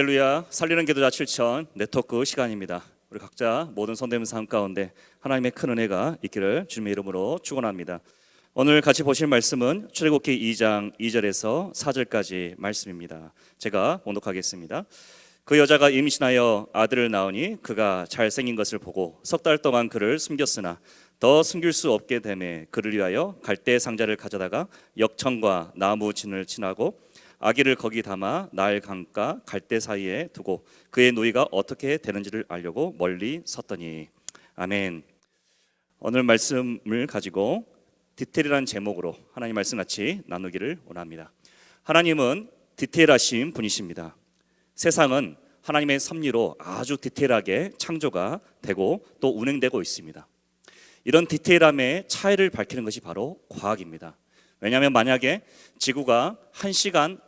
할렐루야, 살리는 기도자 7천 네트워크 시간입니다. 우리 각자 모든 손대는 삶 가운데 하나님의 큰 은혜가 있기를 주님의 이름으로 축원합니다. 오늘 같이 보실 말씀은 출애굽기 2장 2절에서 4절까지 말씀입니다. 제가 봉독하겠습니다. 그 여자가 임신하여 아들을 낳으니 그가 잘생긴 것을 보고 석 달 동안 그를 숨겼으나 더 숨길 수 없게 되매 그를 위하여 갈대 상자를 가져다가 역청과 나무 진을 친하고 아기를 거기 담아 나일 강가 갈대 사이에 두고 그의 노이가 어떻게 되는지를 알려고 멀리 섰더니. 아멘. 오늘 말씀을 가지고 디테일이라는 제목으로 하나님 말씀 같이 나누기를 원합니다. 하나님은 디테일하신 분이십니다. 세상은 하나님의 섭리로 아주 디테일하게 창조가 되고 또 운행되고 있습니다. 이런 디테일함의 차이를 밝히는 것이 바로 과학입니다. 왜냐하면 만약에 지구가 1시간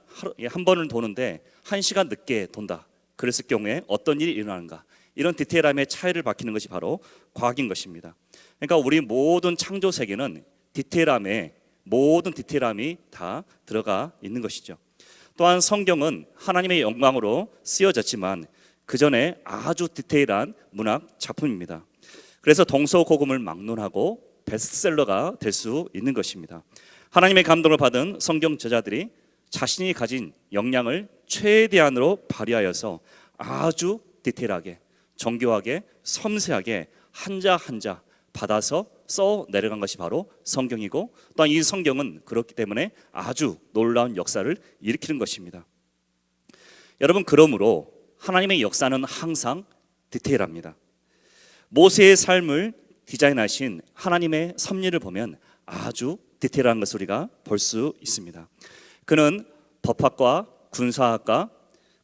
한 번을 도는데 1시간 늦게 돈다, 그랬을 경우에 어떤 일이 일어나는가, 이런 디테일함의 차이를 밝히는 것이 바로 과학인 것입니다. 그러니까 우리 모든 창조 세계는 모든 디테일함이 다 들어가 있는 것이죠. 또한 성경은 하나님의 영광으로 쓰여졌지만 그 전에 아주 디테일한 문학 작품입니다. 그래서 동서고금을 막론하고 베스트셀러가 될 수 있는 것입니다. 하나님의 감동을 받은 성경 저자들이 자신이 가진 역량을 최대한으로 발휘하여서 아주 디테일하게, 정교하게, 섬세하게 한자 한자 받아서 써 내려간 것이 바로 성경이고, 또한 이 성경은 그렇기 때문에 아주 놀라운 역사를 일으키는 것입니다. 여러분, 그러므로 하나님의 역사는 항상 디테일합니다. 모세의 삶을 디자인하신 하나님의 섭리를 보면 아주 디테일한 것을 우리가 볼 수 있습니다. 그는 법학과, 군사학과,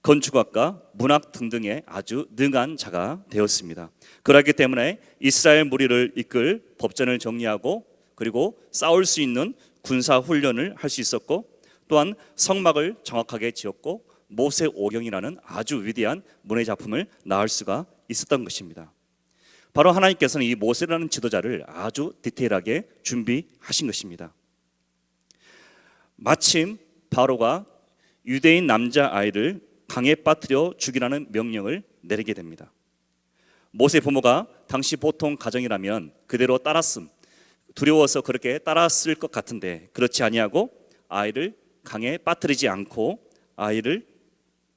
건축학과, 문학 등등의 아주 능한 자가 되었습니다. 그렇기 때문에 이스라엘 무리를 이끌 법전을 정리하고 그리고 싸울 수 있는 군사 훈련을 할 수 있었고, 또한 성막을 정확하게 지었고 모세오경이라는 아주 위대한 문의 작품을 낳을 수가 있었던 것입니다. 바로 하나님께서는 이 모세라는 지도자를 아주 디테일하게 준비하신 것입니다. 마침 바로가 유대인 남자아이를 강에 빠뜨려 죽이라는 명령을 내리게 됩니다. 모세 부모가 당시 보통 가정이라면 그대로 따랐음, 두려워서 그렇게 따랐을 것 같은데 그렇지 아니하고 아이를 강에 빠뜨리지 않고 아이를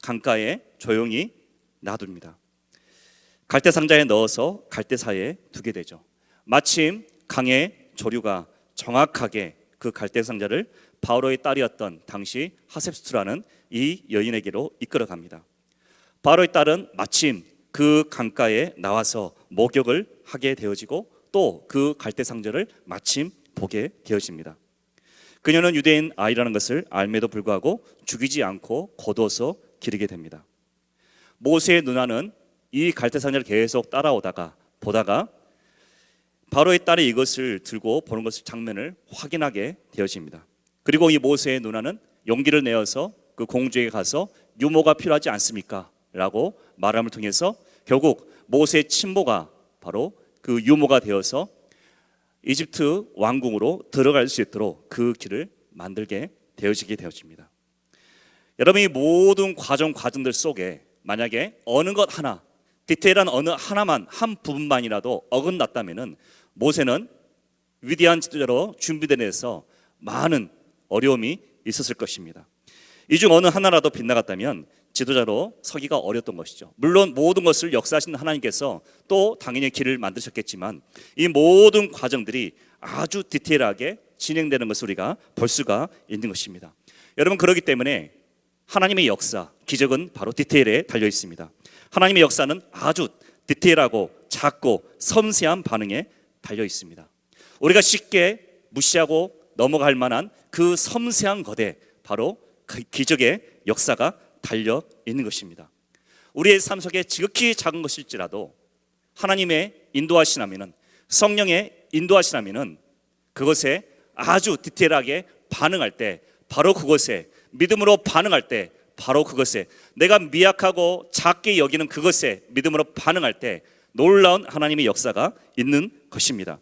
강가에 조용히 놔둡니다. 갈대상자에 넣어서 갈대사에 두게 되죠. 마침 강의 조류가 정확하게 그 갈대상자를 바로의 딸이었던 당시 하셉스투라는 이 여인에게로 이끌어갑니다. 바로의 딸은 마침 그 강가에 나와서 목욕을 하게 되어지고 또 그 갈대상자를 마침 보게 되어집니다. 그녀는 유대인 아이라는 것을 알매도 불구하고 죽이지 않고 거두어서 기르게 됩니다. 모세의 누나는 이 갈대상자를 계속 따라오다가 보다가 바로의 딸이 이것을 들고 보는 것을 장면을 확인하게 되어집니다. 그리고 이 모세의 누나는 용기를 내어서 그 공주에게 가서 유모가 필요하지 않습니까? 라고 말함을 통해서 결국 모세의 친모가 바로 그 유모가 되어서 이집트 왕궁으로 들어갈 수 있도록 그 길을 만들게 되어집니다. 여러분, 이 모든 과정들 속에 만약에 어느 것 하나, 디테일한 어느 하나만, 한 부분만이라도 어긋났다면 모세는 위대한 지도자로 준비된 데서 많은 어려움이 있었을 것입니다. 이 중 어느 하나라도 빗나갔다면 지도자로 서기가 어려웠던 것이죠. 물론 모든 것을 역사하신 하나님께서 또 당연히 길을 만드셨겠지만 이 모든 과정들이 아주 디테일하게 진행되는 것을 우리가 볼 수가 있는 것입니다. 여러분, 그렇기 때문에 하나님의 역사, 기적은 바로 디테일에 달려 있습니다. 하나님의 역사는 아주 디테일하고 작고 섬세한 반응에 달려 있습니다. 우리가 쉽게 무시하고 넘어갈 만한 그 섬세한 것에 바로 그 기적의 역사가 달려 있는 것입니다. 우리의 삶 속에 지극히 작은 것일지라도 하나님의 인도하시라면은, 성령의 인도하시라면은 그것에 아주 디테일하게 반응할 때, 바로 그것에 믿음으로 반응할 때, 바로 그것에 내가 미약하고 작게 여기는 그것에 믿음으로 반응할 때 놀라운 하나님의 역사가 있는 것입니다.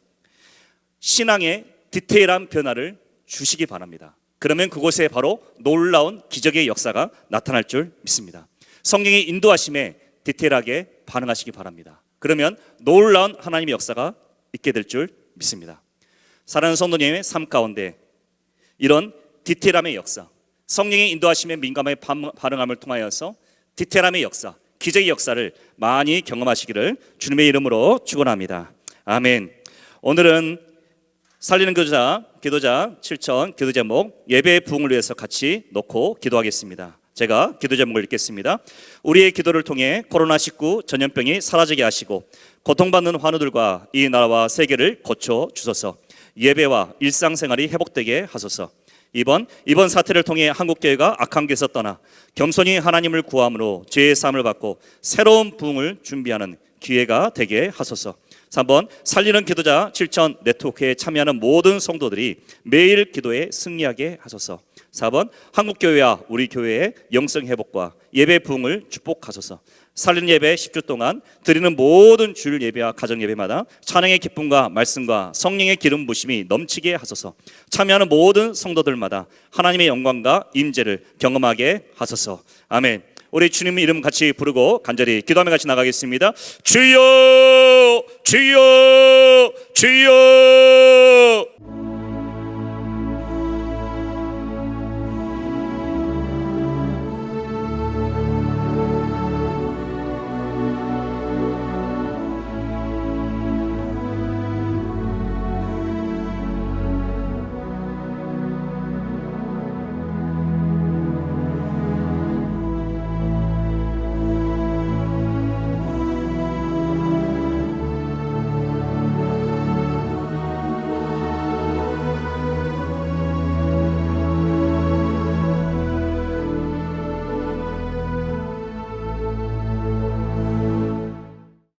신앙의 디테일한 변화를 주시기 바랍니다. 그러면 그곳에 바로 놀라운 기적의 역사가 나타날 줄 믿습니다. 성령의 인도하심에 디테일하게 반응하시기 바랍니다. 그러면 놀라운 하나님의 역사가 있게 될 줄 믿습니다. 사랑하는 성도님의 삶 가운데 이런 디테일함의 역사, 성령의 인도하심에 민감하게 반응함을 통하여서 디테일함의 역사, 기적의 역사를 많이 경험하시기를 주님의 이름으로 축원합니다. 아멘. 오늘은 살리는 기도자 7천 기도 제목 예배의 부흥을 위해서 같이 놓고 기도하겠습니다. 제가 기도 제목을 읽겠습니다. 우리의 기도를 통해 코로나19 전염병이 사라지게 하시고 고통받는 환우들과 이 나라와 세계를 고쳐 주소서. 예배와 일상생활이 회복되게 하소서. 이번 사태를 통해 한국교회가 악한 길에서 떠나 겸손히 하나님을 구함으로 죄의 사함을 받고 새로운 부흥을 준비하는 기회가 되게 하소서. 3번 살리는 기도자 7천 네트워크에 참여하는 모든 성도들이 매일 기도에 승리하게 하소서. 4번 한국교회와 우리 교회의 영성 회복과 예배 부흥을 축복하소서. 살리는 예배 10주 동안 드리는 모든 주일 예배와 가정 예배마다 찬양의 기쁨과 말씀과 성령의 기름 부심이 넘치게 하소서. 참여하는 모든 성도들마다 하나님의 영광과 임재를 경험하게 하소서. 아멘. 우리 주님 이름 같이 부르고 간절히 기도하며 같이 나가겠습니다. 주여 주여 주여